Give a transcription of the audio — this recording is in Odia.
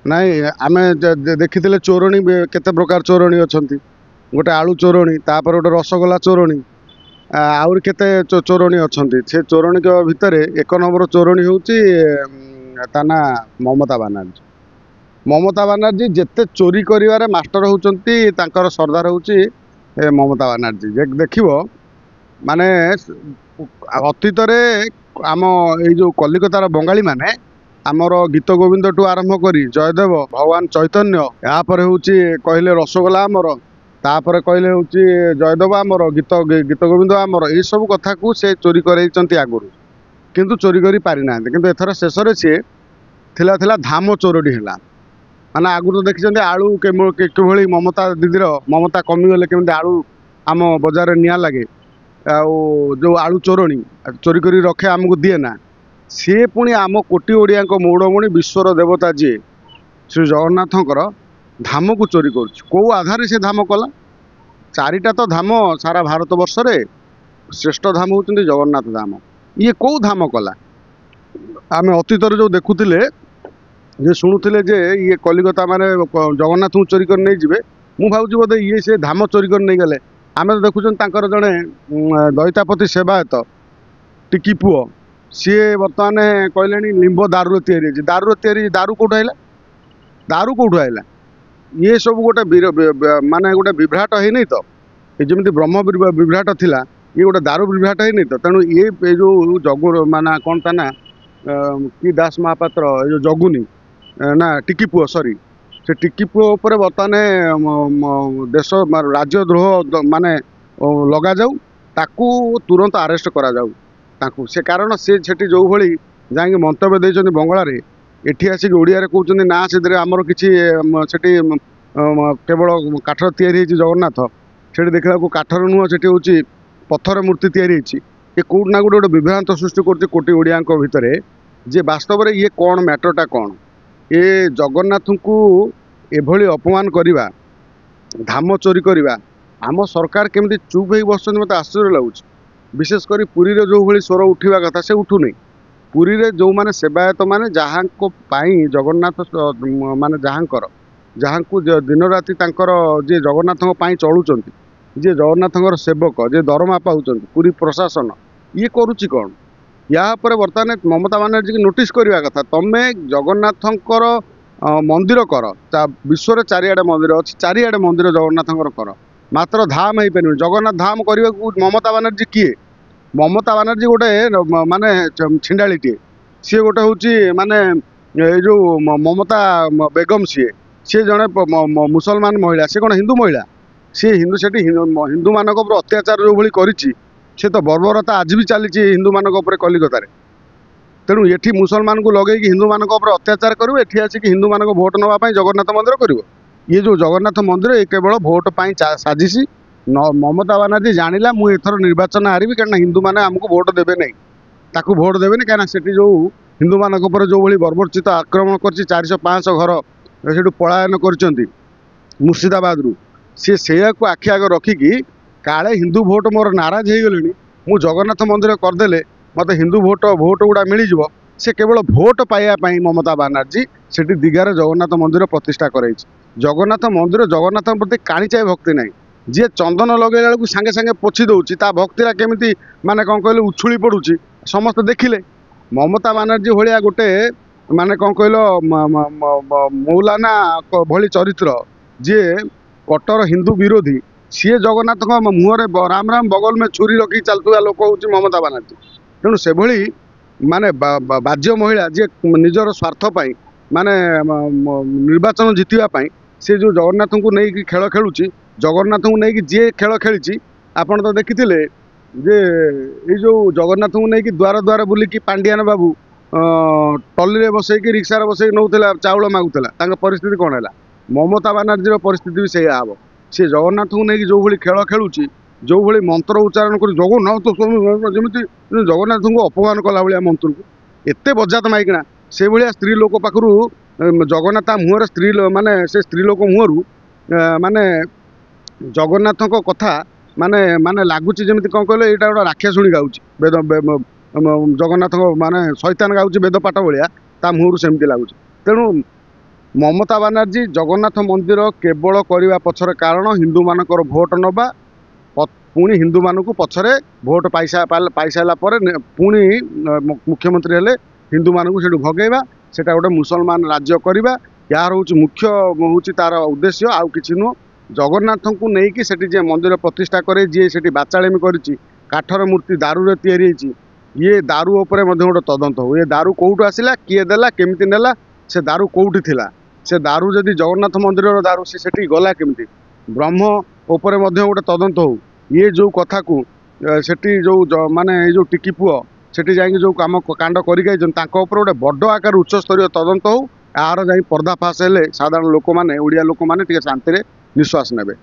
ନାଇଁ ଆମେ ଦେଖିଥିଲେ ଚୋରଣୀ କେତେ ପ୍ରକାର ଚୋରଣୀ ଅଛନ୍ତି। ଗୋଟେ ଆଳୁ ଚୋରଣୀ, ତାପରେ ଗୋଟେ ରସଗୋଲା ଚୋରଣୀ, ଆହୁରି କେତେ ଚୋରଣୀ ଅଛନ୍ତି। ସେ ଚୋରଣୀଙ୍କ ଭିତରେ ଏକ ନମ୍ବର ଚୋରଣୀ ହେଉଛି ତା ନାଁ ମମତା ବାନାର୍ଜୀ। ମମତା ବାନାର୍ଜୀ ଯେତେ ଚୋରି କରିବାରେ ମାଷ୍ଟର ହେଉଛନ୍ତି, ତାଙ୍କର ସର୍ଦ୍ଦାର ହେଉଛି ମମତା ବାନାର୍ଜୀ। ଦେଖିବ ମାନେ ଅତୀତରେ ଆମ ଏଇ ଯେଉଁ କଲିକତାର ବଙ୍ଗାଳୀମାନେ ଆମର ଗୀତ ଗୋବିନ୍ଦଠୁ ଆରମ୍ଭ କରି ଜୟଦେବ, ଭଗବାନ ଚୈତନ୍ୟ, ଏହାପରେ ହେଉଛି କହିଲେ ରସଗୋଲା ଆମର, ତାପରେ କହିଲେ ହେଉଛି ଜୟଦେବ ଆମର, ଗୀତ ଗୋବିନ୍ଦ ଆମର, ଏଇସବୁ କଥାକୁ ସେ ଚୋରି କରେଇଛନ୍ତି ଆଗରୁ, କିନ୍ତୁ ଚୋରି କରି ପାରିନାହାନ୍ତି। କିନ୍ତୁ ଏଥର ଶେଷରେ ସିଏ ଥିଲା ଧାମ ଚୋରଟି ହେଲା। ମାନେ ଆଗରୁ ତ ଦେଖିଛନ୍ତି ଆଳୁ କିଭଳି ମମତା କମିଗଲେ କେମିତି ଆଳୁ ଆମ ବଜାରରେ ନିଆଁ ଲାଗେ, ଆଉ ଯେଉଁ ଆଳୁ ଚୋରଣୀ ଚୋରି କରି ରଖେ, ଆମକୁ ଦିଏ ନା, ସିଏ ପୁଣି ଆମ କୋଟି ଓଡ଼ିଆଙ୍କ ମୌଡ଼ମଣି ବିଶ୍ୱର ଦେବତା ଯିଏ ଶ୍ରୀ ଜଗନ୍ନାଥଙ୍କର ଧାମକୁ ଚୋରି କରୁଛି। କେଉଁ ଆଧାରରେ ସେ ଧାମ କଲା? ଚାରିଟା ତ ଧାମ ସାରା ଭାରତ ବର୍ଷରେ, ଶ୍ରେଷ୍ଠ ଧାମ ହେଉଛନ୍ତି ଜଗନ୍ନାଥ ଧାମ। ଇଏ କେଉଁ ଧାମ କଲା? ଆମେ ଅତୀତରେ ଯେଉଁ ଦେଖୁଥିଲେ ଯେ ଶୁଣୁଥିଲେ ଯେ ଇଏ କଲିକତା ମାନେ ଜଗନ୍ନାଥଙ୍କୁ ଚୋରି କରି ନେଇଯିବେ, ମୁଁ ଭାବୁଛି ବୋଧେ ଇଏ ସେ ଧାମ ଚୋରି କରି ନେଇଗଲେ। ଆମେ ତ ଦେଖୁଛନ୍ତି ତାଙ୍କର ଜଣେ ଦଇତାପତି ସେବାୟତ ଟିକି ପୁଅ, ସିଏ ବର୍ତ୍ତମାନ କହିଲେଣି ଲିମ୍ବ ଦାରୁରେ ତିଆରି ହେଇଛି। ଦାରୁ କେଉଁଠୁ ଆଇଲା? ଦାରୁ କେଉଁଠୁ ଆଇଲା? ଇଏ ସବୁ ଗୋଟେ ମାନେ ଗୋଟେ ବିଭ୍ରାଟ ହେଇନି ତ? ଏ ଯେମିତି ବ୍ରହ୍ମ ବିଭ୍ରାଟ ଥିଲା, ଇଏ ଗୋଟେ ଦାରୁ ବିଭ୍ରାଟ ହେଇନି ତ? ତେଣୁ ଇଏ ଯେଉଁ ମାନେ କ'ଣ ତା ନା କି ଦାସ ମହାପାତ୍ର, ଏ ଯେଉଁ ଜଗୁନି ନା ଟିକି ପୁଅ, ସରି, ସେ ଟିକି ପୁଅ ଉପରେ ବର୍ତ୍ତମାନ ଦେଶ ରାଜ୍ୟଦ୍ରୋହ ମାନେ ଲଗାଯାଉ, ତାକୁ ତୁରନ୍ତ ଆରେଷ୍ଟ କରାଯାଉ ତାଙ୍କୁ। ସେ କାରଣ ସେ ସେଠି ଯେଉଁଭଳି ଯାଇକି ମନ୍ତବ୍ୟ ଦେଇଛନ୍ତି ବଙ୍ଗଳାରେ, ଏଠି ଆସିକି ଓଡ଼ିଆରେ କହୁଛନ୍ତି ନା ସେଥିରେ ଆମର କିଛି ସେଠି କେବଳ କାଠର ତିଆରି ହେଇଛି ଜଗନ୍ନାଥ। ସେଠି ଦେଖିଲାକୁ କାଠର ନୁହଁ, ସେଠି ହେଉଛି ପଥର ମୂର୍ତ୍ତି ତିଆରି ହେଇଛି। ଏ କେଉଁଠି ନା ଗୋଟେ ବିଭ୍ରାନ୍ତ ସୃଷ୍ଟି କରୁଛି କୋଟି ଓଡ଼ିଆଙ୍କ ଭିତରେ, ଯେ ବାସ୍ତବରେ ଇଏ କ'ଣ ମ୍ୟାଟରଟା କ'ଣ? ଏ ଜଗନ୍ନାଥଙ୍କୁ ଏଭଳି ଅପମାନ କରିବା, ଧାମ ଚୋରି କରିବା, ଆମ ସରକାର କେମିତି ଚୁପ୍ ହେଇ ବସୁଛନ୍ତି ମୋତେ ଆଶ୍ଚର୍ଯ୍ୟ ଲାଗୁଛି। ବିଶେଷ କରି ପୁରୀରେ ଯେଉଁଭଳି ସ୍ୱର ଉଠିବା କଥା ସେ ଉଠୁନି। ପୁରୀରେ ଯେଉଁମାନେ ସେବାୟତ ମାନେ ଯାହାଙ୍କ ପାଇଁ ଜଗନ୍ନାଥ ମାନେ ଯାହାଙ୍କୁ ଦିନ ରାତି ତାଙ୍କର ଯିଏ ଜଗନ୍ନାଥଙ୍କ ପାଇଁ ଚଳୁଛନ୍ତି, ଯିଏ ଜଗନ୍ନାଥଙ୍କର ସେବକ, ଯିଏ ଦରମା ପାଉଛନ୍ତି, ପୁରୀ ପ୍ରଶାସନ, ଇଏ କରୁଛି କ'ଣ? ୟା ଉପରେ ବର୍ତ୍ତମାନ ମମତା ବାନାର୍ଜୀକି ନୋଟିସ୍ କରିବା କଥା। ତମେ ଜଗନ୍ନାଥଙ୍କର ମନ୍ଦିର କର, ବିଶ୍ୱରେ ଚାରିଆଡ଼େ ମନ୍ଦିର ଅଛି, ଚାରିଆଡ଼େ ମନ୍ଦିର ଜଗନ୍ନାଥଙ୍କର କର, ମାତ୍ର ଧାମ ହେଇପାରିବନି। ଜଗନ୍ନାଥ ଧାମ କରିବାକୁ ମମତା ବାନାର୍ଜୀ କିଏ? ମମତା ବାନାର୍ଜୀ ଗୋଟେ ମାନେ ଛିଣ୍ଡାଳିଟିଏ। ସିଏ ଗୋଟେ ହେଉଛି ମାନେ ଏଇ ଯେଉଁ ମମତା ବେଗମ, ସିଏ ଜଣେ ମୁସଲମାନ ମହିଳା। ସେ କ'ଣ ହିନ୍ଦୁ ମହିଳା? ସିଏ ସେଠି ହିନ୍ଦୁମାନଙ୍କ ଉପରେ ଅତ୍ୟାଚାର ଯେଉଁଭଳି କରିଛି, ସେ ତ ବର୍ବରତା ଆଜି ବି ଚାଲିଛି ହିନ୍ଦୁମାନଙ୍କ ଉପରେ କଲିକତାରେ। ତେଣୁ ଏଠି ମୁସଲମାନଙ୍କୁ ଲଗେଇକି ହିନ୍ଦୁମାନଙ୍କ ଉପରେ ଅତ୍ୟାଚାର କରିବ, ଏଠି ଆସିକି ହିନ୍ଦୁମାନଙ୍କ ଭୋଟ ନେବା ପାଇଁ ଜଗନ୍ନାଥ ମନ୍ଦିର କରିବ। ଇଏ ଯେଉଁ ଜଗନ୍ନାଥ ମନ୍ଦିର, ଏ କେବଳ ଭୋଟ ପାଇଁ ସାଜିଛି। ମମତା ବାନାର୍ଜୀ ଜାଣିଲା ମୁଁ ଏଥର ନିର୍ବାଚନ ହାରିବି, କାରଣ ହିନ୍ଦୁମାନେ ଆମକୁ ଭୋଟ ଦେବେ ନାହିଁ, ତାକୁ ଭୋଟ ଦେବେନି। କାହିଁକିନା ସେଠି ଯେଉଁ ହିନ୍ଦୁମାନଙ୍କ ଉପରେ ଯେଉଁଭଳି ବର୍ବରଚିତ ଆକ୍ରମଣ କରିଛି, 400-500 ଘର ସେଠୁ ପଳାୟନ କରିଛନ୍ତି ମୁର୍ସିଦାବାଦରୁ, ସିଏ ସେଇଆକୁ ଆଖି ଆଗ ରଖିକି କାଳେ ହିନ୍ଦୁ ଭୋଟ ମୋର ନାରାଜ ହେଇଗଲେଣି, ମୁଁ ଜଗନ୍ନାଥ ମନ୍ଦିର କରିଦେଲେ ମୋତେ ହିନ୍ଦୁ ଭୋଟ ଗୁଡ଼ା ମିଳିଯିବ। ସେ କେବଳ ଭୋଟ ପାଇବା ପାଇଁ ମମତା ବାନାର୍ଜୀ ସେଠି ଦୀଘାରେ ଜଗନ୍ନାଥ ମନ୍ଦିର ପ୍ରତିଷ୍ଠା କରାଇଛି। ଜଗନ୍ନାଥ ମନ୍ଦିର, ଜଗନ୍ନାଥଙ୍କ ପ୍ରତି କାଣିଚାଏ ଭକ୍ତି ନାହିଁ। ଯିଏ ଚନ୍ଦନ ଲଗେଇଲା ବେଳକୁ ସାଙ୍ଗେ ସାଙ୍ଗେ ପୋଛି ଦେଉଛି, ତା ଭକ୍ତିଟା କେମିତି ମାନେ କ'ଣ କହିଲେ ଉଛୁଳି ପଡ଼ୁଛି, ସମସ୍ତେ ଦେଖିଲେ। ମମତା ବାନାର୍ଜୀ ଭଳିଆ ଗୋଟେ ମାନେ କ'ଣ କହିଲ ମୌଲାନା ଭଳି ଚରିତ୍ର, ଯିଏ କଟ୍ଟର ହିନ୍ଦୁ ବିରୋଧୀ, ସିଏ ଜଗନ୍ନାଥଙ୍କ ମୁହଁରେ ରାମ ରାମ ବଗଲ ମେ ଛୁରୀ ରଖି ଚାଲୁଥିବା ଲୋକ ହେଉଛି ମମତା ବାନାର୍ଜୀ। ତେଣୁ ସେଭଳି ମାନେ ବାଜ୍ୟ ମହିଳା, ଯିଏ ନିଜର ସ୍ୱାର୍ଥ ପାଇଁ ମାନେ ନିର୍ବାଚନ ଜିତିବା ପାଇଁ ସେ ଯେଉଁ ଜଗନ୍ନାଥଙ୍କୁ ନେଇକି ଖେଳ ଖେଳୁଛି, ଜଗନ୍ନାଥଙ୍କୁ ନେଇକି ଯିଏ ଖେଳ ଖେଳିଛି ଆପଣ ତ ଦେଖିଥିଲେ ଯେ ଏଇ ଯେଉଁ ଜଗନ୍ନାଥଙ୍କୁ ନେଇକି ଦ୍ୱାର ଦ୍ୱାର ବୁଲିକି ପାଣ୍ଡିଆନ ବାବୁ ଟଲିରେ ବସେଇକି ରିକ୍ସାରେ ବସେଇକି ନେଉଥିଲା, ଚାଉଳ ମାଗୁଥିଲା, ତାଙ୍କ ପରିସ୍ଥିତି କ'ଣ ହେଲା? ମମତା ବାନାର୍ଜୀର ପରିସ୍ଥିତି ବି ସେଇଆ ହେବ। ସେ ଜଗନ୍ନାଥଙ୍କୁ ନେଇକି ଯେଉଁଭଳି ଖେଳ ଖେଳୁଛି, ଯେଉଁଭଳି ମନ୍ତ୍ର ଉଚ୍ଚାରଣ କରି ଜଗନ୍ନାଥ ଯେମିତି ଜଗନ୍ନାଥଙ୍କୁ ଅପମାନ କଲା ଭଳିଆ ମନ୍ତ୍ରକୁ ଏତେ ବଜାତ ମାଇକିଣା, ସେଭଳିଆ ସ୍ତ୍ରୀ ଲୋକ ପାଖରୁ ଜଗନ୍ନାଥ ମୁହଁରେ ମାନେ ସେ ସ୍ତ୍ରୀ ଲୋକ ମୁହଁରୁ ମାନେ ଜଗନ୍ନାଥଙ୍କ କଥା ମାନେ ଲାଗୁଛି ଯେମିତି କ'ଣ କହିଲେ, ଏଇଟା ଗୋଟେ ରାକ୍ଷସୁଣୀ ଗାଉଛି ଜଗନ୍ନାଥଙ୍କ ମାନେ ଶୈତାନ ଗାଉଛି ବେଦ ପାଠ ଭଳିଆ, ତା ମୁହଁରୁ ସେମିତି ଲାଗୁଛି। ତେଣୁ ममता बानर्जी जगन्नाथ मंदिर केवल करने पछर कारण हिंदू मानकर भोट नवा पुणी हिंदू मानक पछरे भोट पाइसाला पुणी मुख्यमंत्री हेले हिंदू मानक से भगेवा सेटा गोटे मुसलमान राज्य करवा यार हूँ मुख्य हूँ तार उद्देश्य आउ कि नुह जगन्नाथ को लेकिन सेठी जे मंदिर प्रतिष्ठा करे जी से बाचाड़ेमी करी काठर मूर्ति दारू रे ये दारू उपरे गोटे तदंत हो ये दारू कौटू आसला किए देला केमिति नेला से दारू कौटी थिला से दारू जदि जगन्नाथ मंदिर दारू से गला केमिति ब्रह्म उपरे गोटे तदंत हो ये जो कथा को सेठी जो माने जो टिकी पुओ सेठी जाइए जो काम कांड कर गोटे बड़ आकार उच्च स्तरीय तदंत हो यार जा पर्दाफाश हेले साधारण लोक मैंने ओडिया लोक मैंने शांति निश्वास नेबे।